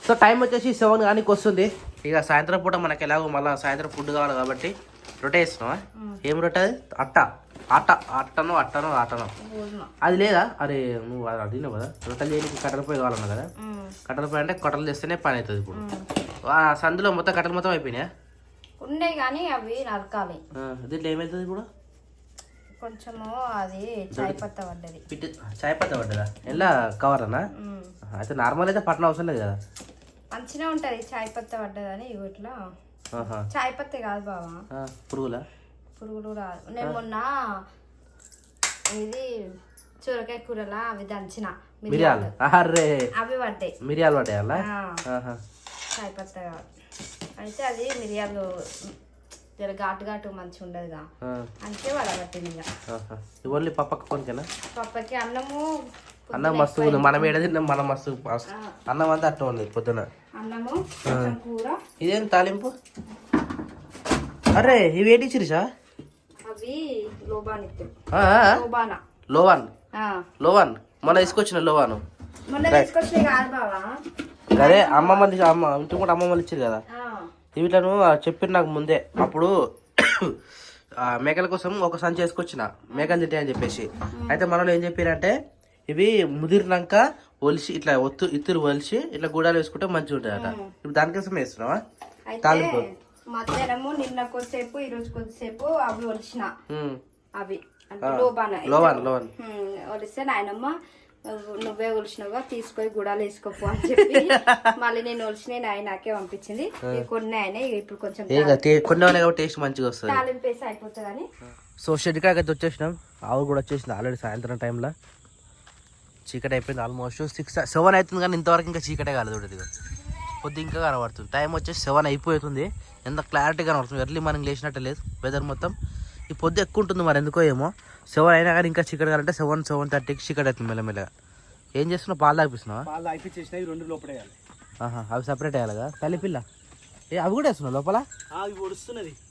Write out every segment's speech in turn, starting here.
So time వచ్చేసి 7 కానీ వస్తుంది. ఇక సాయంత్రం పూట మనకి ఎలాగో మళ్ళీ సాయంత్రం ఫుడ్ కావాలి కాబట్టి రొట్టె వేస్తున్నావా? ఏం రొట్టె అది? అట్టనో అది లేదా? అరే నువ్వు అది అడిగినావు కదా, రొట్టెలు చేయడానికి కట్టెల పొయ్యి కావాలన్నా కదా. కట్టెల పొయ్యి అంటే కట్టెలు తెస్తేనే పని అవుతుంది. ఇప్పుడు ఆ సందులో మొత్తం కట్టెలు మొత్తం అయిపోయినాయా? ఉండే కానీ అవి నరకాలి. దీంట్లో ఏమవుతుంది ఇప్పుడు? కొంచెము అది చాయ్ పత్తా పడ్డది. చాయ్ పత్తా పడ్డదా? ఎలా కవర్ అన్నా? అయితే నార్మల్ అయితే పట్టణ అవసరం లేదు కదా. మంచిగా ఉంటది చాయ్ పత్తా పడ్డదని. ఇట్లా చాయ్ పత్తే కాదు బావా, పురుగులు రాదు. నేను మొన్న ఇది సూరకాయ కూరలా అవి దంచిన మిరియాలు అవి పడ్డాయి. మిరియాలు పడ్డాయా? చాయ్ పత్తా కాదు. అయితే అది మిరియాలు ఘాటు మంచిగా ఉండదుగా, అంటే వడగట్టింది. ఇక ఓన్లీ పప్పకి కొనికేనా? పప్పకి అన్నం మస్తు ఉంది. మనం ఏడ తిన్నాం, మనం మస్తు అన్నం అంతా అట్ట ఉంది పొద్దున. అన్నము కూర. ఇదేం తాలింపు? అరే ఇవి ఏంటి చిరుసా? అవి లోవాన్ మొన్న తీసుకొచ్చిన లోవాను. అరే అమ్మమ్మ ఇంటి కూడా అమ్మమ్మలు ఇచ్చారు కదా. వీటిను చెప్పిన నాకు ముందే. అప్పుడు మేకల కోసం ఒక సంచి వేసుకొచ్చిన, మేకలు తింటాయని చెప్పేసి. అయితే మనలో ఏం చెప్పారంటే ఇవి ముదిరినాక ఒలిసి ఇట్లా ఇత్తులు ఒలిసి ఇట్లా గూడాలు వేసుకుంటే మంచిగా ఉంటాయట. ఇప్పుడు దానికోసం వేస్తున్నావా తాలింపు? మధ్యాహ్నము నిన్న కొద్దిసేపు ఈ రోజు కొద్దిసేపు అవి ఒలిసిన. అవి లోవాన్ ఒలిస్తే నాయనమ్మ నువ్వే ఒలిసినవుగా తీసుకొని గుడాలు వేసుకోపో అని చెప్పి మళ్ళీ నేను ఒలిసిన నాకే పంపించింది. కొన్ని అయినా ఇప్పుడు కొంచెం కొన్ని టేస్ట్ మంచిగా వస్తుంది, తాలింపు వేసి అయిపోతుంది అని. సో షెడ్ కాక వచ్చేసినాం. ఆవు కూడా వచ్చేసింది ఆల్రెడీ. సాయంత్రం టైంలో చీకటి అయిపోయింది. ఆల్మోస్ట్ 6-7 అవుతుంది కానీ ఇంతవరకు ఇంకా చీకటే కాలేదు. పొద్దు ఇంకా కనబడుతుంది. టైం వచ్చేసి 7 అయిపోతుంది. ఎంత క్లారిటీ కనబడుతుంది. ఎర్లీ మార్నింగ్ లేచినట్టే లేదు వెదర్ మొత్తం. ఈ పొద్దు ఎక్కువ ఉంటుంది మరి ఎందుకో ఏమో. 7 అయినా కానీ ఇంకా చీకటి కావాలంటే 7-7:30కి చీకటి అవుతుంది మెల్లమెల్లగా. ఏం చేస్తున్నావు? పాలు తాగిపిస్తున్నావా? అవి సపరేట్ వేయాలి కదా. తల్లిపిల్ల అవి కూడా వేస్తున్నావు లోపల?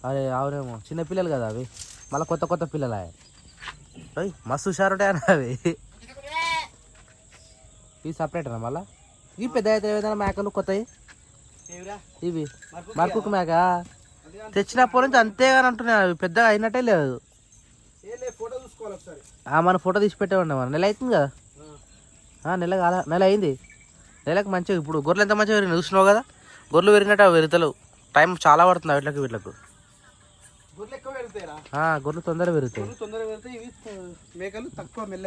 అరే అవునేమో, చిన్నపిల్లలు కదా అవి. మళ్ళీ కొత్త పిల్లలు మస్తు హుషారుంటాయి అన్న అవి. ఇవి సపరేట్ అన్న మళ్ళీ. ఇవి పెద్ద అయితే ఏదైనా మేకలు కొత్తవి ఇవి మరకుకు మేక తెచ్చినప్పటి నుంచి అంతేగాని అంటున్నాయి. అవి పెద్దగా అయినట్టే లేదు. మన ఫోటో తీసి పెట్టే ఉండే మన నెల అవుతుంది కదా. నెల అయింది. నెలకు మంచిగా ఇప్పుడు గొర్రెలు ఎంత మంచిగా పెరిగినాయి చూసినావు కదా. గొర్రెలు పెరిగినట్టు అవి పెరుగుతలు. టైం చాలా పడుతుంది వీటికి. గొర్రెలు తొందరగా పెరుగుతాయి, మెల్ల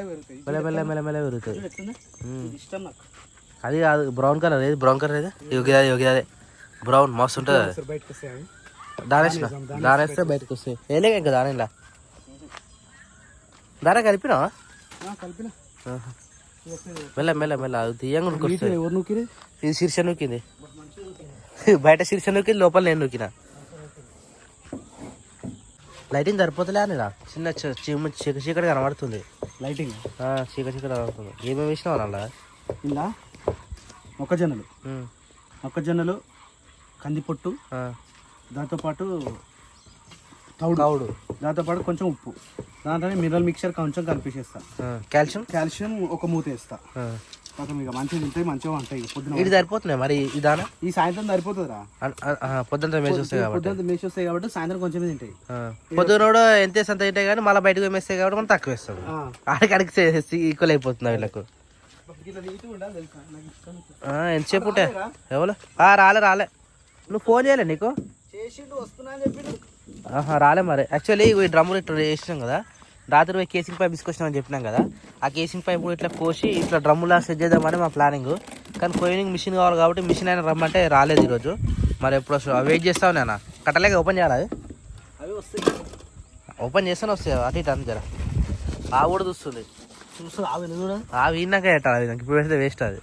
పెరుగుతాయి. అది కాదు బ్రౌన్ కలర్. ఏది బ్రౌన్ కలర్? ఏది అదే బ్రౌన్ మస్తు ఉంటుంది. అది దానేస్తే బయటకు వస్తాయి. ఏలే ఇంకా దానిలా దారా కలిపినా మెల్ల అది తీయంగా వస్తాయి. ఇది శీర్ష నూకింది, బయట శీర్ష నూకింది, లోపల నేను నూకినా. లైటింగ్ సరిపోతలే అని చిన్న చీకటి కనబడుతుంది. లైటింగ్ చీకటి కనబడుతుంది. ఏమేమి వేసినావు అలా? ఇలా మొక్కజొన్నలు కందిపొట్టు, దాంతోపాటు తౌడు, దాంతోపాటు కొంచెం ఉప్పు, దాంతో మినరల్ మిక్చర్ కొంచెం కలిపేసేస్తా. కాల్షియం ఒక మూత వేస్తా. ఇక మంచిగా తింటాయి, మంచిగా ఉంటాయి. పొద్దున ఇది సరిపోతున్నాయి మరి. ఇదానా ఈ సాయంత్రం సరిపోతుందిరా. పొద్దున మేసి వస్తాయి కాబట్టి సాయంత్రం కొంచెం తింటాయి. పొద్దున ఎంత అంత తింటాయి కానీ మళ్ళీ బయటకు వేస్తాయి కాబట్టి మనం తక్కువ వేస్తాం. అడిగి ఈక్వల్ అయిపోతుంది వీళ్ళకు. ఎంతసేపు ఉంటాయి ఎవరు? రాలే నువ్వు ఫోన్ చేయలే? నీకు రాలే మరి. యాక్చువల్లీ ఈ డ్రమ్ములు ఇట్లా వేసినాం కదా, రాత్రి పోయి కేసింగ్ పైప్ తీసుకొచ్చినామని చెప్పినాం కదా. ఆ కేసింగ్ పైప్ ఇట్లా కోసి ఇట్లా డ్రమ్ములా సెట్ చేద్దామని మా ప్లానింగ్. కానీ కోయినింగ్ మిషన్ కావాలి కాబట్టి మిషన్ అయినా రమ్మంటే రాలేదు ఈరోజు. మరి ఎప్పుడు వస్తావు? వెయిట్ చేస్తావు. నేను కట్టలేక ఓపెన్ చేయాలి. అవి వస్తాయి, ఓపెన్ చేస్తాను వస్తాయి. అటు ఇటు అంత జర ఆ కూడా చూస్తుంది. విన్నాక పెట్టాలి. అది నాకు ఇప్పుడు పెడితే వేస్ట్. అది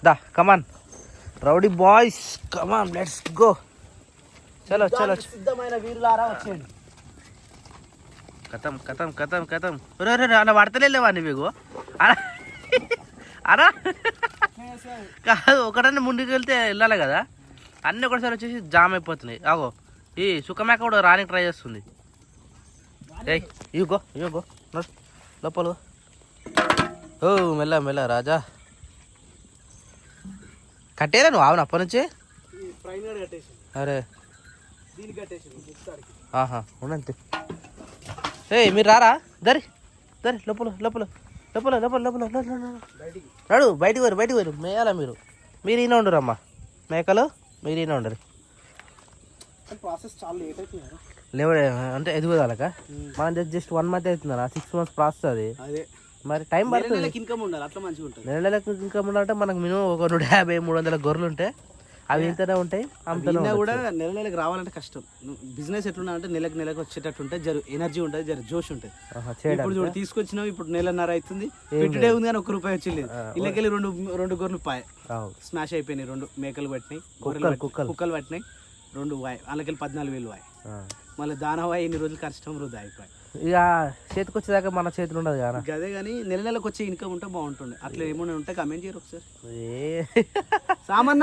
దా come on rowdy boys, come on let's go. చలో సిద్ధమైన వీరులారా వచ్చేయండి. కథం అలా పడతలేవా నువ్వు? అరా కాదు, ఒకటన్నా ముందుకు వెళ్తే వెళ్ళాలి కదా. అన్నీ ఒకటిసారి వచ్చేసి జామ్ అయిపోతున్నాయి. ఆగో ఈ సుఖమేక కూడా రానికి ట్రై చేస్తుంది. ఇగో లోపల. ఓ మెల్ల రాజా. కట్టేరా నువ్వు ఆవును అప్పటి నుంచి? ప్రైన్ గార్డ్ కట్టేసి అరే దీనికి కట్టేసి గుర్తాడికి. ఆహా ఉండంతే. మీరు రారా దరి దరి లోపల లోపల లోపల లోపల లోపల బయటికి నడు బయటికి పోరు మేయాలా మీరు ఈయన ఉండరు అమ్మా మేకలు, మీరు ఈయన ఉండరు. ప్రాసెస్ చాలా లేట్ అవుతుంది. లేవు అంటే ఎదుగుదలక మనం జస్ట్ 1 month అవుతుందా, 6 months ప్రాసెస్ అది. అదే మరి టైం పడుతుంది. ఇన్కమ్ ఉండాలి, అట్లా మంచిగా ఉంటుంది. నెలలకు ఇన్కమ్ ఉండాలంటే మనకు మినిమం ఒక 150-300 గొర్రెలు ఉంటాయి. అవి ఇంతనే ఉంటాయి, అమ్ముతూనే కూడా నెలకి రావాలంటే కష్టం. బిజినెస్ ఎట్లున్నా అంటే నెలకు వచ్చేటట్టు ఉంటే ఎనర్జీ ఉంటుంది, జోష్ ఉంటుంది. ఇప్పుడు చూడు తీసుకొచ్చినావు, ఇప్పుడు 1.5 అవుతుంది, పెట్టుడే ఉంది కానీ ₹1 వచ్చింది. ఇళ్ళకెళ్ళి రెండు గొర్రెలు పాయ స్మాష్ అయిపోయినాయి. 2 మేకలు పట్టినాయి, కుక్కలు పట్టినాయి, 2 వాయి, వాళ్ళకెళ్ళి 14,000 వాయి. మళ్ళీ దానా వాయి ఎన్ని రోజులు కష్టం వృధా అయిపోయి. ఇక చేతికి వచ్చేదాకా మన చేతులు ఉండదు కదా. అదే కానీ నెలకు వచ్చే ఇన్కమ్ ఉంటే బాగుంటుంది. అట్లా ఏమైనా ఉంటే కమెంట్ చేయరు ఒకసారి. సామాన్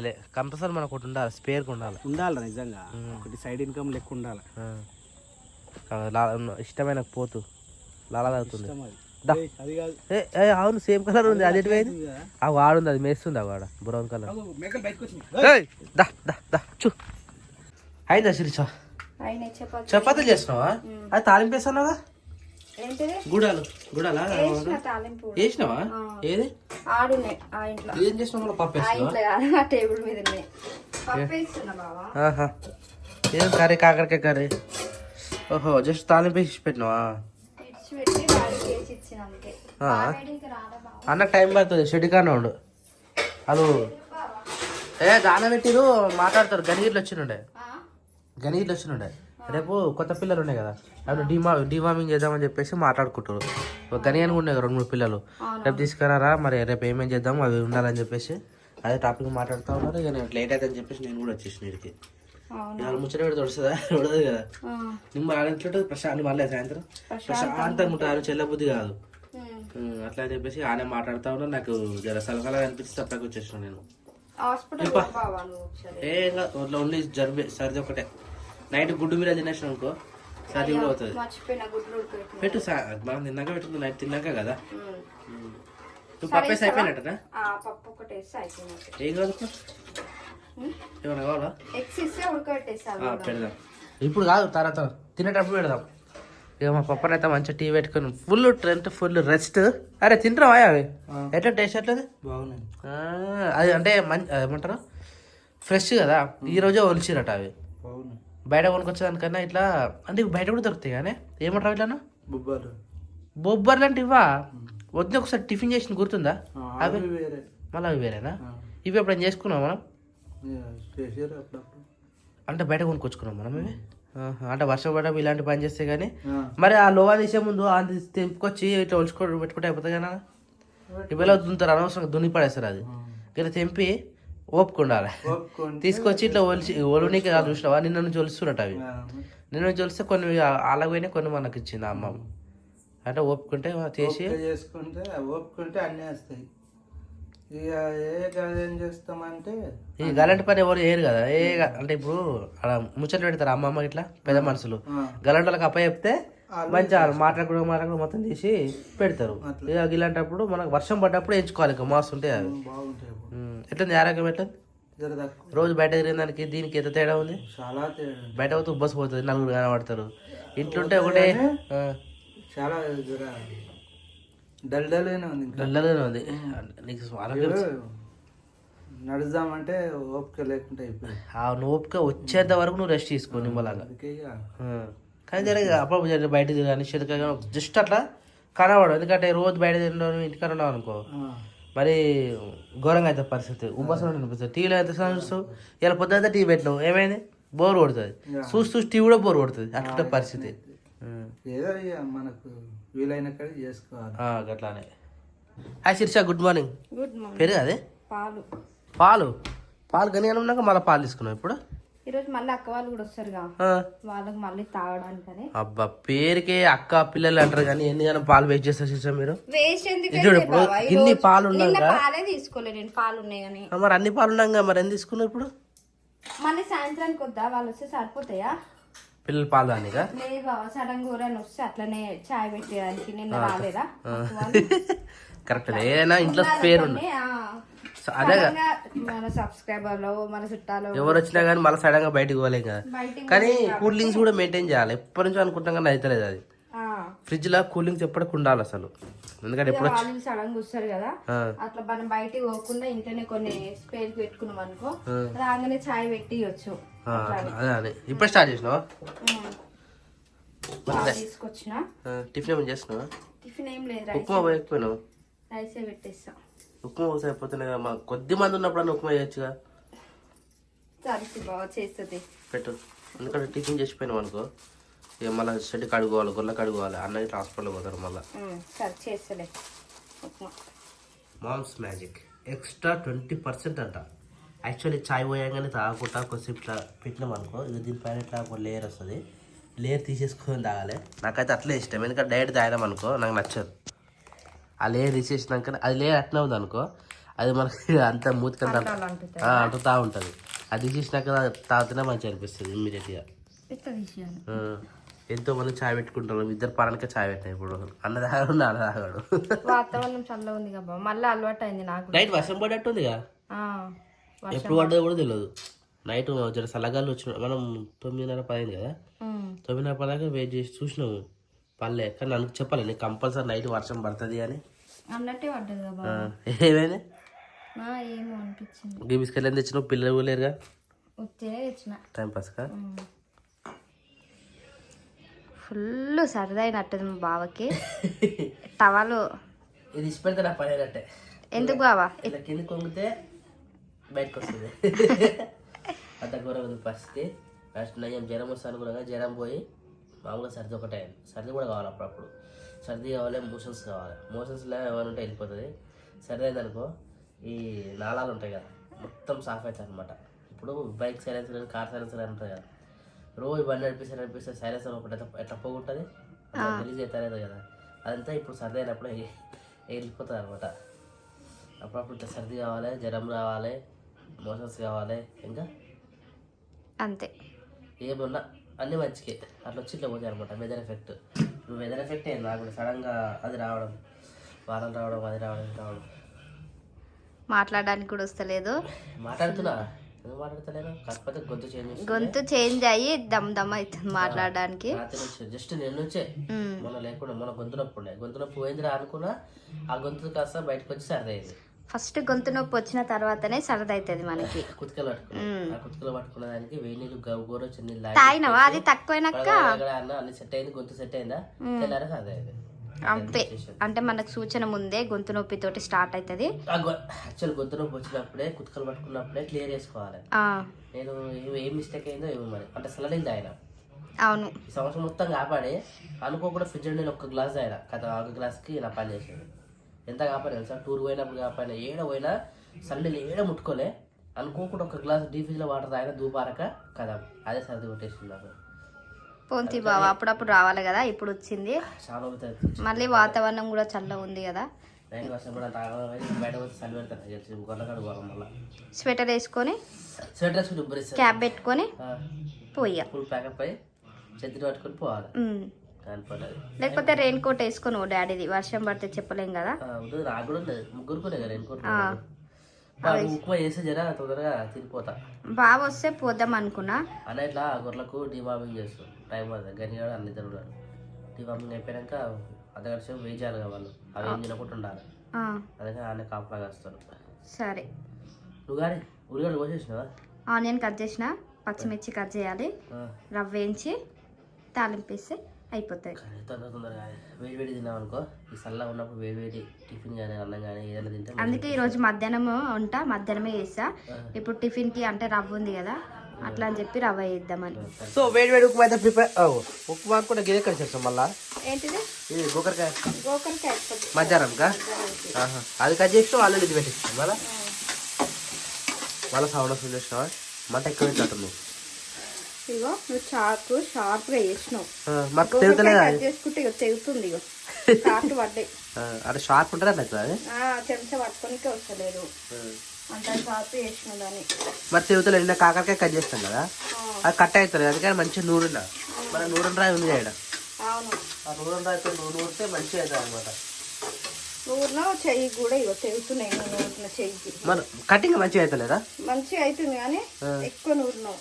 లే కంపల్సరీ మనకు ఒకటి ఉండాలి, స్పేర్కి ఉండాలి నిజంగా. ఒకటి సైడ్ ఇన్కమ్ లెక్క ఉండాలి. ఇష్టమైన పోతు లాలా తాగుతుంది. అది కాదు, అవును సేమ్ కలర్ ఉంది. అది ఎటు ఆ వాడుంది, అది మేస్తుంది. ఆ వాడ బ్రౌన్ కలర్. చూ అయిందా శిరీష? చపాతీలు చేసినావా? అది తాలింపు వేస్తున్నావా? గుడాలా వేసినావా? ఏది ఏం చేసినావు? పప్పు ఏం కర్రీ? కాకరకాయ కర్రీ. ఓహో జస్ట్ తాలింపు వేసి పెట్టినావా? అన్న టైం పడుతుంది, షెడ్యూకానే ఉండు. అది గాన పెట్టిరు మాట్లాడతారు. గనిగిట్లు వచ్చినుండే రేపు కొత్త పిల్లలు ఉన్నాయి కదా, అవి డివార్మింగ్ చేద్దామని చెప్పేసి మాట్లాడుకుంటారు. గనియన్ కూడా ఉన్నాయి 2-3 పిల్లలు. రేపు తీసుకురారా, మరి రేపు ఏమేం చేద్దాం అవి ఉండాలని చెప్పేసి అదే టాపిక్ మాట్లాడుతూ ఉన్నారు. ఇక నేను లేట్ అవుతుందని చెప్పేసి నేను కూడా వచ్చేసిన వీడికి. వాళ్ళు ముచ్చట పెడితే వస్తుందా? ఉండదు కదా. నిమ్మ ఆడించుంటే ప్రశాంత్ మళ్ళీ సాయంత్రం ప్రశాంతంగా ఉంటారు, చెల్లబుద్ధి కాదు. అట్లా అని చెప్పేసి ఆయన మాట్లాడుతూ ఉన్నా. నాకు జర సలహాలు అనిపిస్తే తప్పక వచ్చేసిన నేను. ఒంట్లో ఉండి సర్ది ఒకటే. నైట్ గుడ్డు మీద తినేసిన అనుకో సర్ది కూడా అవుతుంది. పెట్టు మనం తిన్నాక పెట్టుకుంది, నైట్ తిన్నాక కదా. నువ్వు పప్పు వేసి అయిపోయినట్టనా? ఏం కాదు, ఏమన్నా కావాలా? పెడదాం ఇప్పుడు కాదు, తర్వాత తినేటప్పుడు పెడదాం. ఇక మా పప్పని అయితే మంచిగా టీ పెట్టుకుని ఫుల్ రెస్ట్. అరే తింటారా అవి? ఎట్లా టేస్ట్ ఎట్లేదు? బాగున్నాయి. అది అంటే ఏమంటారు, ఫ్రెష్ కదా, ఈ రోజే ఒలిచిరట అవి. బయట కొనుక్కొచ్చేదానికన్నా ఇట్లా అంటే బయట కూడా దొరుకుతాయి కానీ ఏమంటారు ఇట్లా బొబ్బర్లు అంటే ఇవా? వద్దు ఒకసారి టిఫిన్ చేసిన గుర్తుందా? అవి మళ్ళీ అవి వేరేనా? ఇవి ఎప్పుడైనా చేసుకున్నాం మనం? అంటే బయట కొనుక్కొచ్చుకున్నాం మనం ఇవి. అంటే వర్షం పడడం ఇలాంటి పని చేస్తే కానీ మరి ఆ లోవా తీసే ముందు అది తెంపుకొచ్చి ఇట్లా పెట్టుకుంటే అయిపోతుంది కదా. ఇవాళ దున్నుతారు, అనవసరంగా దున్ని పడేస్తారు. అది ఇలా తెంపి ఓపుకుండాలి, తీసుకొచ్చి ఇట్లా ఒలినికి కాదు. చూసినావా నిన్న నుంచి ఒలుస్తున్నట్టు అవి. నిన్న నుంచి ఒలిస్తే కొన్ని అలాగైనా కొన్ని మనకి ఇచ్చింది అమ్మమ్మ. అంటే ఓపుకుంటే చేసి ఓపుకుంటే అన్నీ వస్తాయి. ఇక ఏం చేస్తామంటే ఈ గలాంటి పని ఎవరు చేయరు కదా. అంటే ఇప్పుడు అలా ముచ్చట్లు పెడతారు అమ్మమ్మ ఇట్లా పెద్ద మనుషులు. గలాంటి అప్ప చెప్తే మంచిగా మాట్లాడుకుంటూ మొత్తం తీసి పెడతారు. ఇక ఇలాంటప్పుడు మనకు వర్షం పడ్డప్పుడు ఎంచుకోవాలి. ఇక మస్తు ఉంటాయి అవి. ఎట్లా ఆరోగ్యం ఎట్లా? రోజు బయట తిరిగిన దానికి దీనికి ఎంత తేడా ఉంది? చాలా తేడా. బయట పోతే ఉబ్బస్ పోతుంది, నలుగురు కనబడతారు. ఇంట్లో ఉంటే ఒకటే చాలా డల్గానే ఉంది. నీకు ఆరోగ్యం నడుద్దామంటే ఓపిక లేకుండా అయిపోయింది. నువ్వు ఓపిక వచ్చేంత వరకు నువ్వు రెస్ట్ తీసుకో నిమ్మలాగా. కానీ జరిగే అప్పుడు బయట కానీ చెతక జస్ట్ అట్లా కనబడవు. ఎందుకంటే రోజు బయట తినడం ఇంటికాడ ఉన్నావు అనుకో మరి ఘోరంగా అవుతుంది పరిస్థితి. ఉబ్బసం అనిపిస్తుంది. టీవీలో ఎంత చూస్తావు? ఇలా పొద్దుంతా టీవీ పెట్టినావు, ఏమైంది? బోర్ కొడుతుంది. చూసి టీవీ కూడా బోర్ కొడుతుంది. అట్లా పరిస్థితి. ఏదో మనకు వీలైన చేసుకోవాలి అట్లానే. Hi Shirisha, good morning. పెరుగు అదే పాలు కానీ ఉన్నాక మళ్ళీ పాలు తీసుకున్నావు ఇప్పుడు. ఈరోజు మళ్ళీ అక్క వాళ్ళు కూడా వస్తారు వాళ్ళకి మళ్ళీ తాగడానికి. అబ్బా పేరుకే అక్క పిల్లలు అంటారు కానీ ఎందుకన్నా పాలు వేస్ట్ చేస్తారు శిరీష మీరు? చూడు ఇప్పుడు ఇన్ని పాలు ఉన్నాక తీసుకోలేదు నేను. పాలు ఉన్నాయి కానీ మరి అన్ని పాలు ఉన్నాగా మరి ఎందుకు తీసుకున్నావు ఇప్పుడు? మళ్ళీ సాయంత్రానికి వద్దా? వాళ్ళు వస్తే సరిపోతాయా పిల్లలు పాలు దానిగా? లేదు బాబా, సడన్ గా వస్తే అట్లనే చాయ్ పెట్టేదానికి. నిన్న రాలేదా? కరెక్ట్ ఏదైనా ఇంట్లో పేరు ఉంది. అదే మన సబ్స్క్రైబర్లు మన చుట్టాలు ఎవరు వచ్చినా కానీ మళ్ళీ సడన్ గా బయటకు పోలేం కదా. కానీ కూల్ డ్రింక్స్ కూడా మెయింటైన్ చేయాలి. ఎప్పటి నుంచో అనుకుంటాం కానీ అవుతలేదు అది. ఫ్రిడ్జ్ లో కూల్ డ్రింక్స్ ఎప్పటికి ఉండాలి అసలు. ఎందుకంటే ఎప్పుడు వాళ్ళు సడన్ గా వస్తారు కదా, అట్లా మనం బయటికి పోకుండా ఇంట్లోనే కొన్ని స్పేర్ పెట్టుకున్నాం అనుకో, రాగానే చాయ్ పెట్టి వచ్చు. అదే ఇప్పుడు స్టార్ట్ చేసినావా? తీసుకొచ్చిన. టిఫిన్ ఏమైనా చేస్తున్నావా? టిఫిన్ ఏం లేదు, ఉప్మా పోయకపోయినావు? రైసే పెట్టేస్తా. ఉప్మా పోతే అయిపోతున్నాయి కదా. కొద్ది మంది ఉన్నప్పుడు ఉప్మా చేయొచ్చుగా. సరే బాగా చేస్తుంది పెట్టు. ఎందుకంటే టిఫిన్ చేసిపోయినావు అనుకో, ఇక మళ్ళీ షెడ్ కడుకోవాలి, గొల్ల కడుకోవాలి, అన్నది హాస్పిటల్ పోతారు మళ్ళీ. సరే చేస్తలే ఉప్మా. మామ్స్ మ్యాజిక్ ఎక్స్ట్రా 20% అంట. యాక్చువల్లీ చాయ్ పోయాగానే తాగకుండా కొద్దిసేపు ఇట్లా పెట్టినాం అనుకో, ఇక దీనిపైన ఇట్లా ఒక లేయర్ వస్తుంది. లేయర్ తీసేసుకొని తాగాలి. నాకైతే అట్లే ఇష్టం. ఎందుకంటే డైరెక్ట్ తాగడం అనుకో నాకు నచ్చదు. ఆ లేయర్ తీసేసినాక అది లేయర్ అట్లా ఉంది అనుకో, అది మనకి అంత మూతికంత అంటుతా ఉంటుంది. అది తీసేసినాక తాగితేనే మంచిగా అనిపిస్తుంది ఇమ్మీడియట్గా. ఎంతో మంది చాయ్ పెట్టుకుంటారు. ఇద్దరు పరానికే చాయ్ పెట్టాయి. ఇప్పుడు అన్న తాగాడు, నాన్న తాగాడు. వాతావరణం చల్లగా ఉంది కదా, మళ్ళీ అలవాటు అయింది నాకు. నైట్ వర్షం పడేట్టుందిగా, ఎప్పుడు పడ్డదో కూడా తెలియదు. నైట్ జర చల్లగాలు వచ్చిన మనం 9:30-10 కదా, 9:30 దాకా వెయిట్ చేసి చూసినాము పల్లె. కానీ నన్ను చెప్పాలి నీకు కంపల్సరీ నైట్ వర్షం పడుతుంది అని. అన్నట్టే పడ్డది కదా. ఏమైంది? ఏమో అనిపించింది. గీ బిస్కెట్లు ఏం తెచ్చినావు? పిల్లలు లేరుగా, వచ్చేనే తెచ్చిన. టైం పాస్గా. ఫుల్ సరదా అయినట్టుంది మా బావకి. టవాలు ఇది ఇచ్చి పెడితే నా పని అయినట్టే. ఎందుకు బావా? ఇలా కింద కొంగితే బయటకు వస్తుంది. అంత ఘోరం ఉంది పరిస్థితి. ఫస్ట్ నయ్యం జ్వరం వస్తాను కూడా, జ్వరం పోయి మామూలుగా సర్ది ఒకటే. సర్ది కూడా కావాలి అప్పుడప్పుడు. సర్ది కావాలి, మోషన్స్ కావాలి. మోషన్స్లో ఏమైనా ఉంటే వెళ్ళిపోతుంది. సర్ది అయిందనుకో ఈ నాళాలు ఉంటాయి కదా మొత్తం సాఫ్ అవుతాయి అనమాట. ఇప్పుడు బైక్ సైలెన్సర్, కార్ సైలెన్సర్ ఉంటుంది కదా, రోజు బండి నడిపిస్తే సైలెన్సర్ ఒకటి ఎట్లా పోగుంటుంది, రిలీజ్ అవుతారేదో కదా, అదంతా ఇప్పుడు సర్ది అయినప్పుడు వెళ్ళిపోతుంది అనమాట. అప్పుడప్పుడు ఇట్లా సర్ది కావాలి, జ్వరం రావాలి, మోషన్స్ కావాలి, ఇంకా అంతే ఏమన్నా అన్నీ మంచిగా అట్లా వచ్చి ఇట్లా పోతాయి అనమాట. Weather effect. ఇప్పుడు వెదర్ ఎఫెక్ట్ అయింది నాకు కూడా సడన్గా. అది రావడం, వారం రావడం, అది రావడం. మాట్లాడడానికి కూడా వస్తలేదు. మాట్లాడుతున్నా, ఎందుకు మాట్లాడతలేను? కాకపోతే గొంతు చేంజ్ అయ్యి దమ్ దమ్ అవుతుంది మాట్లాడడానికి. జస్ట్ నేను నుంచే మొన్న లేకుండా మొన్న గొంతు నొప్పి ఉండే, గొంతు నొప్పి పోయిందిరా అనుకున్నా, ఆ గొంతు కాస్త బయటకు వచ్చి సరదా అయింది. ఫస్ట్ గొంతు నొప్పి వచ్చిన తర్వాతనే సరదా అవుతుంది మనకి. కుతికలు పట్టుకున్నా, ఆ కుతికలు పట్టుకున్న దానికి వేడి నీళ్ళు గోరొచ్చి నీళ్ళు తాగినవా? అది తక్కువైనాక అన్ని సెట్ అయింది, గొంతు సెట్ అయిందా, తెల్లారా సరదా అయింది. అంతే. అంటే మనకు సూచన ముందే గొంతు నొప్పి తోటి స్టార్ట్ అవుతుంది. యాక్చువల్ గొంతు నొప్పి వచ్చినప్పుడే కుతికలు పట్టుకున్నప్పుడే క్లియర్ చేసుకోవాలి. నేను ఏం మిస్టేక్ అయిందో ఏమో మరి, అంటే సలనీళ్ళు తాగిన. అవును, ఈ సంవత్సరం మొత్తం కాపాడి అనుకోకుండా ఫ్రిడ్జ్ నేను ఒక్క గ్లాస్ తాగిన కదా, ఒక గ్లాస్కి నా పని చేసేది. ఎంత కాపాడు తెలుసా? టూర్ పోయినప్పుడు కాపాడిన, ఏడ పోయినా సల్లనీళ్ళు ఏడ ముట్టుకోలే, అనుకోకుండా ఒక గ్లాస్ డీ ఫ్రిడ్జ్లో వాటర్ తాగిన దూపారక కదా, అదే సర్ది కొట్టేసింది నాకు. పోంతి బావ అప్పుడప్పుడు రావాలి కదా, ఇప్పుడు వచ్చింది. మళ్ళీ వాతావరణం కూడా చల్లగా ఉంది కదా. స్వెటర్ వేసుకొని క్యాప్ పెట్టుకొని పోయా, ఫుల్ ప్యాకప్ అయ్యి చెత్త పట్టుకొని పోవాలి. లేకపోతే రెయిన్ కోట్ వేసుకొని డాడీది, వర్షం పడితే చెప్పలేం కదా. నాకు కూడా ఉండదు, ముగ్గురుకునే కదా రెయిన్ కోట్. ఉప్మా చేస్తే జర తొందరగా తిరిగిపోతా. బాగా వస్తే పోద్దాం అనుకున్నా. అన్న ఇట్లా గొర్రెలకు డివార్మింగ్ చేస్తాం, టైం అది గనిగాడు అన్ని ఇద్దరు డివార్మింగ్ అయిపోయాక అర్ధగంట సేపు వెయిట్ చేయాలి కదా వాళ్ళు, అవి ఏం తినకుండా ఉండాలి. అందుకని ఆయన కాపలా కాస్తారు. సరే, నువ్వు కానీ ఉల్లిగడ్డ కోసేసినావా? ఆనియన్ కట్ చేసిన, పచ్చిమిర్చి కట్ చేయాలి, రవ్వ వేయించి తాలింపేస్తే అయిపోతుంది. తొందరగా వేడి వేడి తిన్నాం అనుకో, ఈ చల్లగా ఉన్నప్పుడు వేడి వేడి టిఫిన్ కానీ అన్నం కానీ ఏదైనా తింటే. అందుకే ఈరోజు మధ్యాహ్నం మధ్యాహ్నమే చేస్తా. ఇప్పుడు టిఫిన్కి అంటే రవ్వ ఉంది కదా, అట్లా అని చెప్పి రవ్వ వేద్దామని. సో వేడి వేడి ఉప్మా అయితే ప్రిపేర్. ఉప్మా కూడా గిన్నె కట్ చేస్తాం మళ్ళా. ఏంటిది? ఇది గోకరకాయ మధ్యాహ్నంకా అది కట్ చేసినావు, ఆల్రెడీ ఇది పెట్టేస్తాం మళ్ళీ సౌండ్ వస్తుంది. చేసినావా? మంట ఎక్కువ పెట్టినట్టుంది. ఇగో నువ్వు చాకు షార్ప్గా వేసినావు, చేసుకుంటే ఇక తెగుతుంది. ఇగో షార్ప్ పడ్డాయి. అంటే షార్ప్ ఉంటుంది అట్లా, అది చెంచా పట్టుకోనికే వస్తలేదు, అంత షార్ప్ వేసిన దాన్ని. మరి తెగుతలేదు. నిన్న కాకరకాయ కట్ చేస్తాం కదా, అది కట్ అవుతుంది. అందుకని మంచిగా నూనె, మన నూనె రాయి ఉంది చేయడం. అవును, ఆ నూనె రాయితో నూనె ఉంటే మంచిగా అవుతుంది అనమాట. నూరున చెయ్యి కూడా ఇగో తెగుతున్నాయి నేను నూరున చెయ్యికి. మరి కటింగ్ మంచిగా అవుతలేదా? మంచిగా అవుతుంది కానీ ఎక్కువ నూరునావు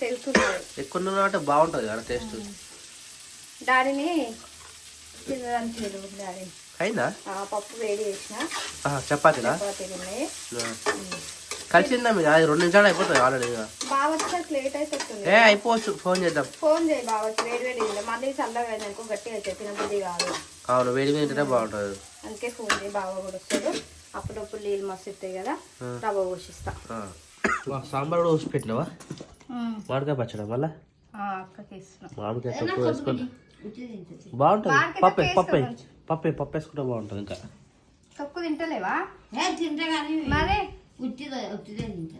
తెగుతున్నాయి. ఎక్కువ నూనె అంటే బాగుంటుంది కదా టేస్ట్. డాడీని తినడానికి లేదు డాడీ. అయిందా? పప్పు వేడి చేసిన చపాతీనా? చపాతీలు ఉన్నాయి. కలిసిందా మీరు? అది 2 నిమిషాలు అయిపోతుంది ఆల్రెడీ. బాగా వచ్చేసరికి లేట్ అయిపోతుంది. అయిపోవచ్చు. ఫోన్ చేద్దాం. ఫోన్ చేయి బాగా వేడి వేడి మళ్ళీ చల్లగా అయిందనుకో గట్టిగా అయితే తినబుద్ధి కాదు. అవును, వేడి మీద తింటేనే బాగుంటుంది. అందుకే ఫోన్ చేయి బాగా కూడా వస్తాడు. అప్పుడప్పుడు నీళ్ళు మస్తు ఇస్తాయి కదా, రవ్వ పోషిస్తా. సాంబార్ కూడా పోసి పెట్టినావా? మామిడికాయ పచ్చడా మళ్ళా? అక్కకి ఇస్తున్నా. మామిడికాయ తక్కువ వేసుకుంటా బాగుంటుంది. పప్పు పప్పు పప్పు పప్పు వేసుకుంటే బాగుంటుంది. ఇంకా తక్కువ తింటలేవా? తింటా కానీ మరి ఉట్టిదే తింటా.